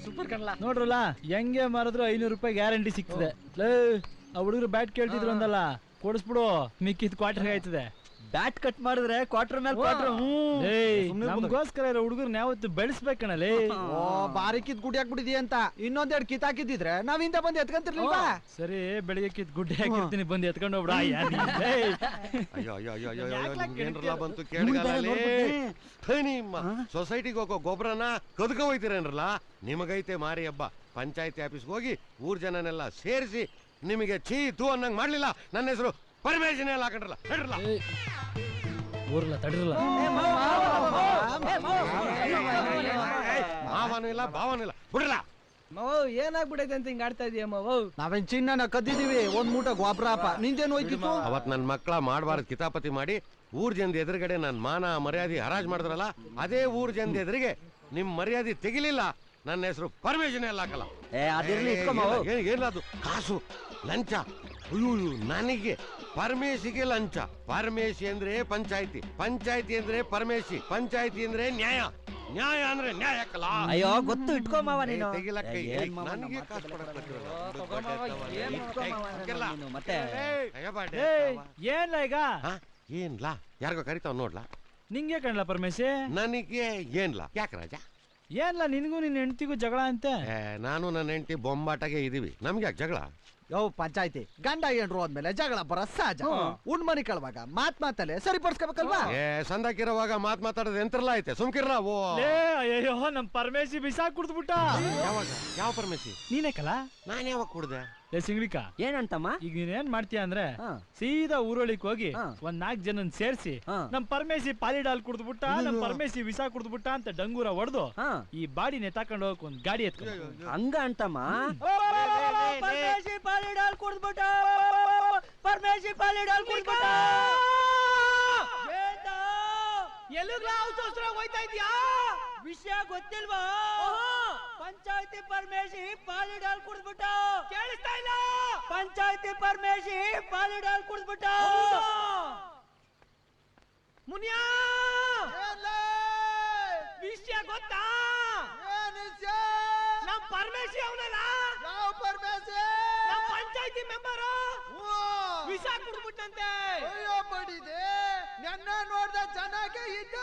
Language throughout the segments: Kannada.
ಸೂಪರ್ ಕಣ್ಲ ನೋಡ್ರಲ್ಲ ಹೆಂಗೆ ಮಾರಿದ್ರು 500 ರೂಪಾಯಿ ಗ್ಯಾರಂಟಿ ಸಿಗ್ತದೆ. ಆ ಹುಡುಗರು ಬ್ಯಾಟ್ ಕೇಳ್ತಿದ್ರು ಅಂದಲ್ಲ, ಕೊಡಿಸ್ಬಿಡು, ಮಿಕ್ಕಿದ್ ಕ್ವಾರ್ಟರ್ ಆಯ್ತದೆ. ಬ್ಯಾಟ್ ಕಟ್ ಮಾಡಿದ್ರೆ ಕ್ವಾರ್ಟರ್ ಮೇಲೆ ಕ್ವಾರ್ಟರ್. ನಮಗೋಸ್ಕರ ಇರೋ ಹುಡುಗರು ಯಾವತ್ತು ಬೆಳೆಸ್ಬೇಕಣಲೇ. ಬಾರಿಕಿದ್ ಗುಡಿ ಹಾಕ್ಬಿಟ್ಟಿದಿ ಅಂತ ಇನ್ನೊಂದೆರಡು ಕಿತ್ ಹಾಕಿದ್ರೆ ನಾವಿಂದ ಬಂದು ಎತ್ಕೊಂತಿರ್ಲಿಲ್ವಾ? ಸರಿ, ಬೆಳಿಗ್ಗೆ ಕಿತ್ ಗುಡ್ಡೆ ಹಾಕಿರ್ತೀನಿ, ಬಂದು ಎತ್ಕೊಂಡು ಹೋಗ್ಬಿಡ. ಏನ್ರಲ್ಲ ಬಂತು ಕೇಳಿ, ಸೊಸೈಟಿಗೆ ಹೋಗೋ ಗೊಬ್ಬರನ ಕದ್ಕ ಹೋಯ್ತೀರೇನ್ರಲ್ಲ. ನಿಮಗೈತೆ ಮಾರಿ ಹಬ್ಬ. ಪಂಚಾಯತಿ ಆಫೀಸ್ಗೆ ಹೋಗಿ ಊರ್ ಜನನೆಲ್ಲ ಸೇರಿಸಿ ನಿಮಗೆ ಚೀತು ಅನ್ನಂಗ್ ಮಾಡ್ಲಿಲ್ಲ. ನನ್ನ ಹೆಸರು ಪರ್ಮಿಷನ್ ಎಲ್ಲ ಹಾಕೊಂಡ್ರಲ್ಲ. ಊರ್ಲ ತಡಿರಲ್ಲ, ಮಾವನೂ ಇಲ್ಲ ಭಾವನೂ ಇಲ್ಲ, ಬಿಡ್ರಲ್ಲ. ಏನಾಗ್ಬಿಡೈತೆ ಅಂತ ಹಿಂಗ ಆಡ್ತಾ ಇದೀಯ ಮಾವು? ನಾವೇನ್ ಚಿನ್ನನ ಕದ್ದಿದೀವಿ, ಒಂದ್ ಮೂಟ ಗೊಬ್ಬರಪ್ಪ. ನಿಂದೇನು ಹೋಯ್ತಿತ್ತು? ಅವತ್ ನನ್ ಮಕ್ಕಳ ಮಾಡಬಾರ್ದು ಕಿತಾಪತಿ ಮಾಡಿ ಊರ್ ಜನದ ಎದುರುಗಡೆ ನನ್ ಮಾನ ಮರ್ಯಾದೆ ಹರಾಜ್ ಮಾಡಿದ್ರಲ್ಲ, ಅದೇ ಊರ್ ಜನದ ಎದುರಿಗೆ ನಿಮ್ ಮರ್ಯಾದೆ ತೆಗಿಲಿಲ್ಲ. ನನ್ನ ಹೆಸರು ಪರ್ಮಿಷನ್ ಎಲ್ಲ ಹಾಕಲ್ಲ. ಏನದು ಕಾಸು ಲಂಚ? ಅಯ್ಯೋ, ನನಗೆ ಪರಮೇಶಿಗೆ ಲಂಚ. ಪರಮೇಶಿ ಅಂದ್ರೆ ಪಂಚಾಯತಿ, ಪಂಚಾಯತಿ ಅಂದ್ರೆ ಪರಮೇಶಿ, ಪಂಚಾಯತಿ ಅಂದ್ರೆ ನ್ಯಾಯ, ನ್ಯಾಯ ಅಂದ್ರೆ ನ್ಯಾಯ ಹಾಕಲ್ಲ. ಅಯ್ಯೋ ಗೊತ್ತು, ಇಟ್ಕೊಮಾವ ನೀನು. ನನಗೆ ಕಾಸು ಏನ್ಲ ಈಗ? ಏನ್ಲಾ? ಯಾರಿಗೋ ಕರಿತಾವ್ ನೋಡ್ಲಾ? ನಿಂಗೆ ಕಣ್ಲ ಪರಮೇಶಿ? ನನಗೆ ಏನ್ಲಾ? ಯಾಕೆ ರಾಜ? ಏನ್ಲ ನಿನ್ಗೂ ನಿನ್ ಹೆಂಡತಿಗೂ ಜಗಳ ಅಂತೆ? ನಾನು ನನ್ನ ಹೆಂಡತಿ ಬೊಂಬಾಟಾಗೆ ಇದೀವಿ, ನಮ್ಗೆ ಯಾಕೆ ಜಗಳ? ಯೋ ಪಂಚಾಯತಿ ಗಂಡ ಹೆಂಡ್ರು ಹೋದ್ಮೇಲೆ ಜಗಳ ಬರ ಸಹಜ. ಉಣ್ಮನಿ ಕಳುವಾಗ ಮಾತಲ್ಲೇ ಸರಿಪಡಿಸ್ಕೋಬೇಕಲ್ವಾ? ಸಂದಾಕಿರುವಾಗ ಮಾತಾಡೋದು ಎಂತ್ರಲ್ಲ ಐತೆ, ಸುಮ್ಕಿರ್ಲ. ಅಯ್ಯೋ, ನಮ್ ಪರಮೇಶಿ ಬಿಸಾಕ್ ಕುಡ್ದ್ಬಿಟ್ಟ. ಯಾವಾಗ? ಯಾವ ಪರಮೇಶಿ? ನೀನೇ ಕಲ? ನಾನ್ ಯಾವಾಗ ಕುಡ್ದೆ? ಸಿಂಗ್ಳಿಕ ಏನಂತಮ್ಮ? ಈಗ ನೀನ್ ಏನ್ ಮಾಡ್ತೀಯ ಅಂದ್ರೆ, ಸೀದಾ ಊರೊಳಿಕ್ ಹೋಗಿ ಒಂದ್ 4 ಜನನ್ ಸೇರ್ಸಿ ನಮ್ ಪರಮೇಶಿ ಪಾಲಿಡಾಲ್ ಕುಡ್ದ್ಬಿಟ್ಟ, ನಮ್ ಪರಮೇಶಿ ವಿಸಾ ಕುಡ್ದ್ಬಿಟ್ಟ ಅಂತ ಡಂಗೂರ ಹೊಡೆದು ಈ ಬಾಡಿ ನೆತಾಕೊಂಡ್ ಹೋಗಕ್ ಒಂದ್ ಗಾಡಿ ಎತ್ಕೊಂಡು ಹಂಗ ಅಂತಮ್ಮ? ಪರಮೇಶಿ ಪಾಲಿಡಾಲ್ ಕುಡ್ದ್ಬಿಟ್ಟ, ಪರಮೇಶಿ ಪಾಲಿಡಾಲ್ ಕುಡ್ದ್ಬಿಟ್ಟ. ಹೋಯ್ತಾ ಇದ್ಯಾ? ವಿಷಯ ಗೊತ್ತಿಲ್ವಾ? ಪಂಚಾಯತಿ ಪರಮೇಶಿ ಪಾಲಿಡಾಲ್ ಕುಡ್ದ್ಬಿಟ್ಟ. ಕೇಳಿಸ್ತಾ ಇಲ್ಲ? ಪಂಚಾಯತಿ ಪರಮೇಶಿ ಪಾಲಿಡಾಲ್ ಕುಡ್ದ್ಬಿಟ್ಟ. ಮುನಿಯಾ, ವಿಷಯ ಗೊತ್ತಾ? ನಮ್ ಪರಮೇಶಿ ಅವನಲ್ಲ? ಯಾವ ಪರಮೇಶಿ? ನಮ್ ಪಂಚಾಯತಿ ಮೆಂಬರ್ ವಿಷ ಕುಡ್ದ್ಬಿಟ್ಟಂತೆ. ನನ್ನ ನೋಡ್ದ ಚೆನ್ನಾಗೇ ಇದ್ದ.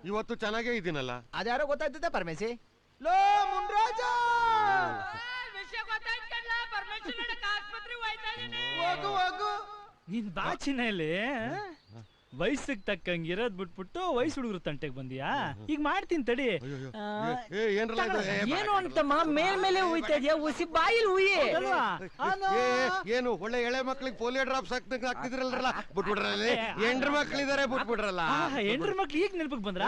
ಇವತ್ತು ಚೆನ್ನಾಗೇ ಇದ್ದೀನಲ್ಲ. ಅದ್ಯಾರೋ ಗೊತ್ತಾಯ್ತದೆ ಪರಮೇಶಿ? ಲೋ ಮುನ್ರಾಜ, ವಿಷಯ ಗೊತ್ತಾಯ್ತಲ್ಲ, ಪರಮೇಶಿ ನಡಕ ಆಸ್ಪತ್ರೆ ಹೋಯ್ತಾ ಇದೀನಿ. ಹೋಗು. ನೀನ್ ಬಾ ಚಿನ್ನ ಇಲ್ಲಿ. ವಯಸ್ಸಿಗೆ ತಕ್ಕಂಗೆ ಇರೋದ್ ಬಿಟ್ಬಿಟ್ಟು ವಯಸ್ಸು ಹುಡುಗರು ತಂಟೆಗೆ ಬಂದಿಯಾ? ಈಗ ಮಾಡ್ತೀನಿ ತಡಿ. ಏನು ಅಂತಮ್ಮ ಮೇಲ್ಮೇಲೆ ಹೋಯ್ತಾ ಇದೆಯಾ? ಉಸಿ ಬಾಯಿಲ್ ಹುಯ್ಯೇ. ಏನು ಒಳ್ಳೆ ಎಳೆ ಮಕ್ಳಿಗೆ ಪೋಲಿಯೋ ಡ್ರಾಪ್ಸ್ ಹಾಕ್ತಿದ್ರಲ್ಲ, ಬಿಟ್ಬಿಡ್ರಲ್ಲ. ಹೆಂಡ್ರ ಮಕ್ಳಿದಾರೆ, ಬಿಟ್ಬಿಡ್ರಲ್ಲ. ಹೆಂಡ್ರ ಮಕ್ಳು ಈಗ ನೆನಪಿಗೆ ಬಂದ್ರ?